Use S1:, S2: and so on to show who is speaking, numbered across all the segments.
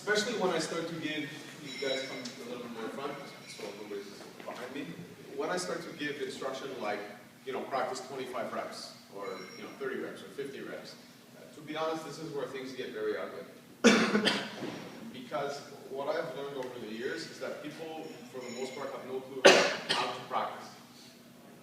S1: especially when I start to give, you guys come a little bit more front, so nobody's behind me. When I start to give instruction like, practice 25 reps, or 30 reps, or 50 reps, to be honest, this is where things get very ugly. Because what I've learned over the years is that people, for the most part, have no clue how to practice.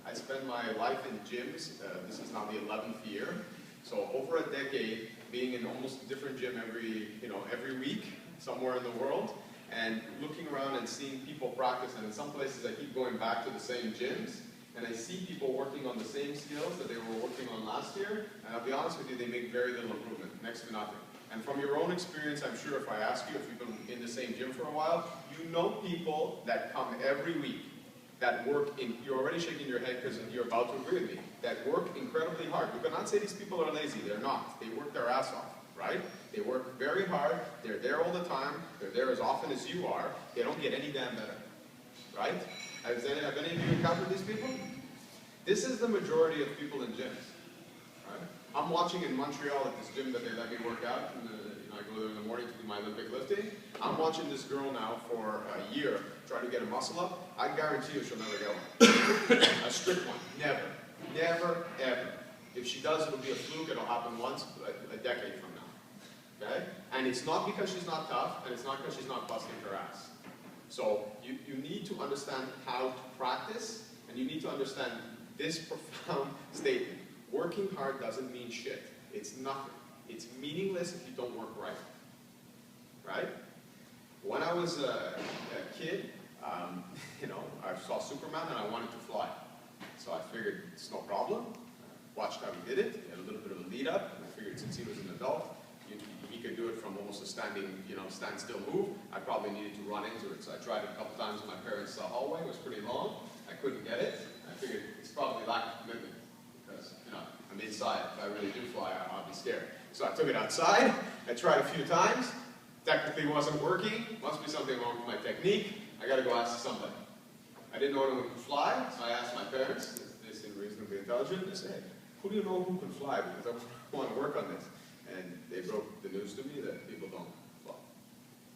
S1: I spend my life in gyms. This is now the 11th year. So over a decade, being in almost a different gym every week, somewhere in the world, and looking around and seeing people practice. And in some places, I keep going back to the same gyms, and I see people working on the same skills that they were working on last year. And I'll be honest with you, they make very little improvement, next to nothing. And from your own experience, I'm sure if I ask you, if you've been in the same gym for a while, you know people that come every week that work you're already shaking your head because you're about to agree with me, that work incredibly hard. You cannot say these people are lazy, they're not. They work their ass off, right? They work very hard, they're there all the time, they're there as often as you are, they don't get any damn better, right? Have any of you encountered these people? This is the majority of people in gyms, right? I'm watching in Montreal at this gym that they let me work out, and I go there in the morning to do my Olympic lifting. I'm watching this girl now for a year try to get a muscle up. I guarantee you she'll never get one. A strict one. Never. Never, ever. If she does, it'll be a fluke. It'll happen once a decade from now. Okay? And it's not because she's not tough, and it's not because she's not busting her ass. So you need to understand how to practice, and you need to understand this profound statement. Working hard doesn't mean shit. It's nothing. It's meaningless if you don't work right. Right? When I was a kid, I saw Superman and I wanted to fly. So I figured it's no problem. Watched how he did it. He had a little bit of a lead up. And I figured since he was an adult, he could do it from almost a standstill move. I probably needed to run into it. So I tried it a couple times in my parents' hallway. It was pretty long. I couldn't get it. I figured it's probably lack of commitment. Because, I'm inside. If I really do fly, I'll be scared. So I took it outside. I tried a few times. Technically wasn't working. Must be something wrong with my technique. I got to go ask somebody. I didn't know anyone could fly, so I asked my parents. They seemed reasonably intelligent. They said, who do you know who can fly? Because I want to work on this. And they broke the news to me that people don't fly.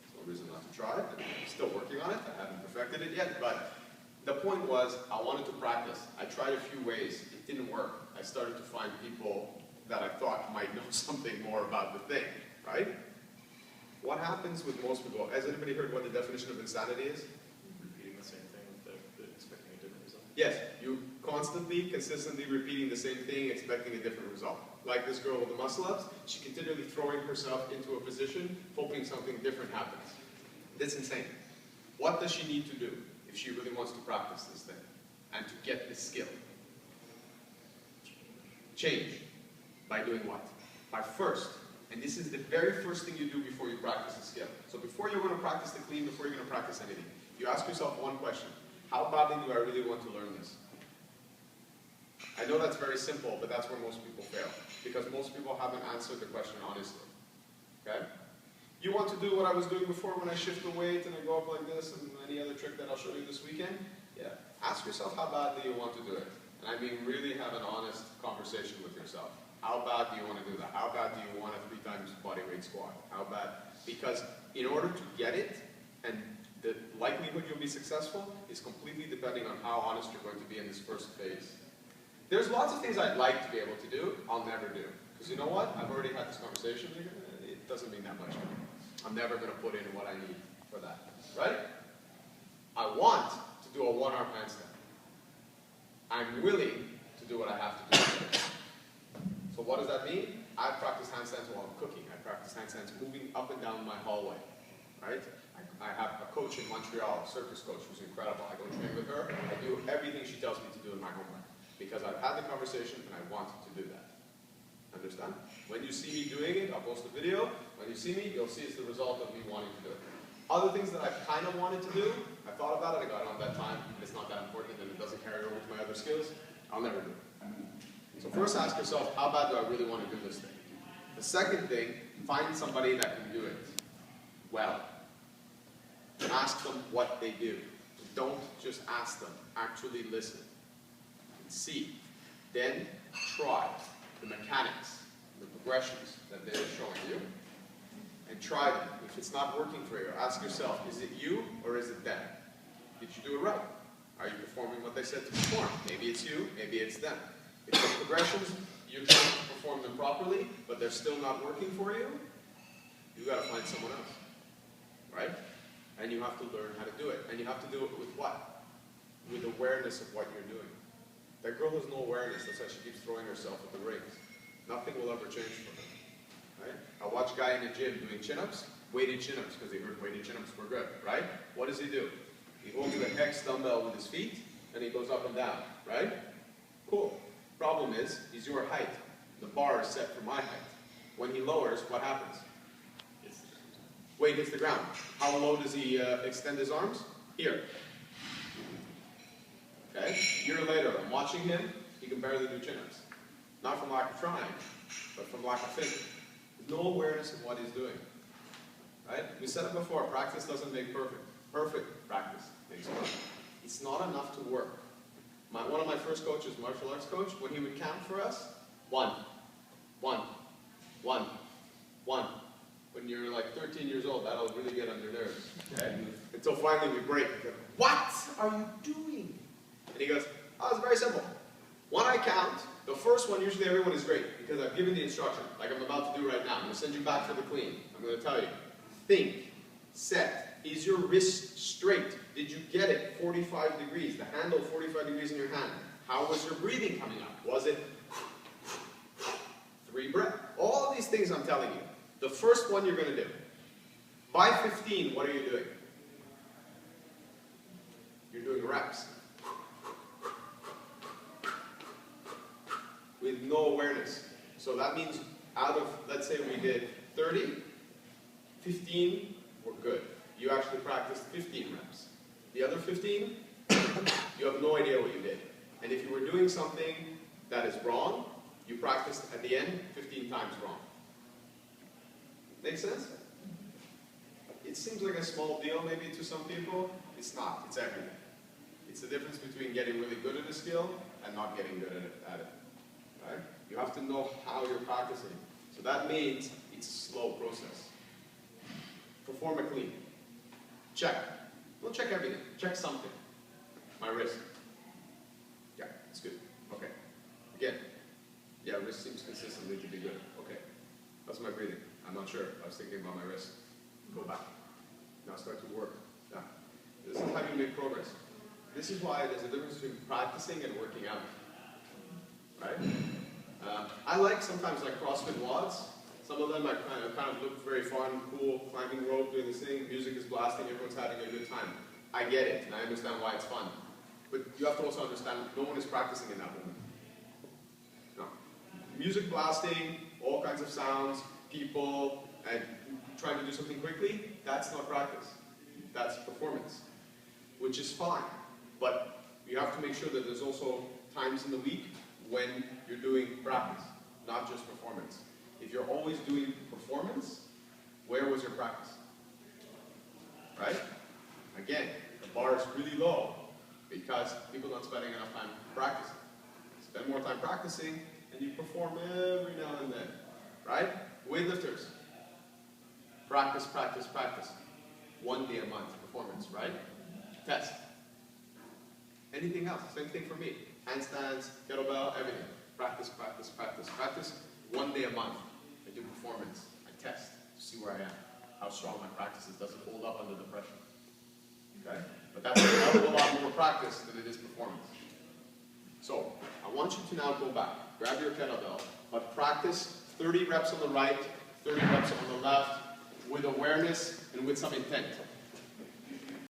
S1: There's no reason not to try it. I'm still working on it. I haven't perfected it yet. But the point was, I wanted to practice. I tried a few ways. It didn't work. I started to find people that I thought might know something more about the thing, right? What happens with most people? Has anybody heard what the definition of insanity is?
S2: Repeating the same thing without expecting a different result.
S1: Yes, you constantly, consistently repeating the same thing, expecting a different result. Like this girl with the muscle-ups, she continually throwing herself into a position, hoping something different happens. That's insane. What does she need to do if she really wants to practice this thing and to get this skill? Change. By doing what? By first, and this is the very first thing you do before you practice a skill. So before you're going to practice the clean, before you're going to practice anything, you ask yourself one question. How badly do I really want to learn this? I know that's very simple, but that's where most people fail. Because most people haven't answered the question honestly. Okay? You want to do what I was doing before when I shift the weight and I go up like this and any other trick that I'll show you this weekend? Yeah. Ask yourself how badly you want to do it. And I mean really have an honest conversation with yourself. How bad do you want to do that? How bad do you want a 3 times body weight squat? How bad? Because in order to get it, and the likelihood you'll be successful is completely depending on how honest you're going to be in this first phase. There's lots of things I'd like to be able to do, I'll never do. Because you know what? I've already had this conversation. It doesn't mean that much to me. I'm never going to put in what I need for that. Right? I want to do a 1-arm handstand. I'm willing to do what I have to do. So what does that mean? I practice handstands while I'm cooking. I practice handstands moving up and down my hallway, right? I have a coach in Montreal, a circus coach, who's incredible. I go train with her. I do everything she tells me to do in my homework because I've had the conversation and I want to do that. Understand? When you see me doing it, I'll post a video. When you see me, you'll see it's the result of me wanting to do it. Other things that I kind of wanted to do, I thought about it, I got it on that time, and it's not that important, and it doesn't carry over to my other skills, I'll never do it. So first ask yourself, how bad do I really want to do this thing? The second thing, find somebody that can do it well. Ask them what they do. Don't just ask them, actually listen and see. Then try the mechanics, the progressions that they're showing you, and try them. If it's not working for you, ask yourself, is it you or is it them? Did you do it right? Are you performing what they said to perform? Maybe it's you, maybe it's them. If the progressions, you're trying to perform them properly, but they're still not working for you, you've got to find someone else, right? And you have to learn how to do it. And you have to do it with what? With awareness of what you're doing. That girl has no awareness, that's why she keeps throwing herself at the rings. Nothing will ever change for her, right? I watch a guy in the gym doing chin-ups, weighted chin-ups, because they heard weighted chin-ups were good, right? What does he do? He holds the hex dumbbell with his feet, and he goes up and down, right? Cool. Problem is, he's your height. The bar is set for my height. When he lowers, what happens? Weight hits the ground. How low does he extend his arms? Here. Okay? A year later, I'm watching him, he can barely do chin-ups. Not from lack of trying, but from lack of thinking. There's no awareness of what he's doing. Right? We said it before, practice doesn't make perfect. Perfect practice makes perfect. It's not enough to work. One of my first coaches, martial arts coach, when he would count for us, 1, 1, 1, 1. When you're like 13 years old, that'll really get on your nerves. Okay? Until finally we break. We go, what are you doing? And he goes, oh, it's very simple. When I count, the first one, usually everyone is great, because I've given the instruction, like I'm about to do right now. I'm going to send you back for the clean. I'm going to tell you, think, set. Is your wrist straight? Did you get it 45 degrees? The handle 45 degrees in your hand. How was your breathing coming up? Was it 3 breaths? All of these things I'm telling you. The first one you're going to do. By 15, what are you doing? You're doing reps. With no awareness. So that means out of, let's say we did 30, 15 were good. You actually practiced 15 reps. The other 15, you have no idea what you did. And if you were doing something that is wrong, you practiced at the end 15 times wrong. Make sense? It seems like a small deal maybe to some people. It's not. It's everything. It's the difference between getting really good at a skill and not getting good at it. Right? You have to know how you're practicing. So that means it's a slow process. Perform a clean. Check. Don't check everything. Check something. My wrist. Yeah, it's good. Okay. Again. Yeah, wrist seems consistently to be good. Okay. How's my breathing? I'm not sure. I was thinking about my wrist. Go back. Now start to work. Yeah. This is how you make progress. This is why there's a difference between practicing and working out. Right? I like sometimes like CrossFit WODs. Some of them I kind of look very fun, cool, climbing rope, doing this thing, music is blasting, everyone's having a good time. I get it, and I understand why it's fun. But you have to also understand no one is practicing in that moment. No. Music blasting, all kinds of sounds, people, and trying to do something quickly, that's not practice. That's performance, which is fine. But you have to make sure that there's also times in the week when you're doing practice, not just performance. If you're always doing performance, where was your practice? Right? Again, the bar is really low because people are not spending enough time practicing. Spend more time practicing and you perform every now and then. Right? Weightlifters. Practice, practice, practice. 1 day a month performance, right? Test. Anything else? Same thing for me. Handstands, kettlebell, everything. Practice, practice, practice, practice. 1 day a month. I do performance. I test to see where I am. How strong my practice is. Does it hold up under the pressure? Okay? But that's a hell of a lot more practice than it is performance. So, I want you to now go back. Grab your kettlebell, but practice 30 reps on the right, 30 reps on the left, with awareness and with some intent.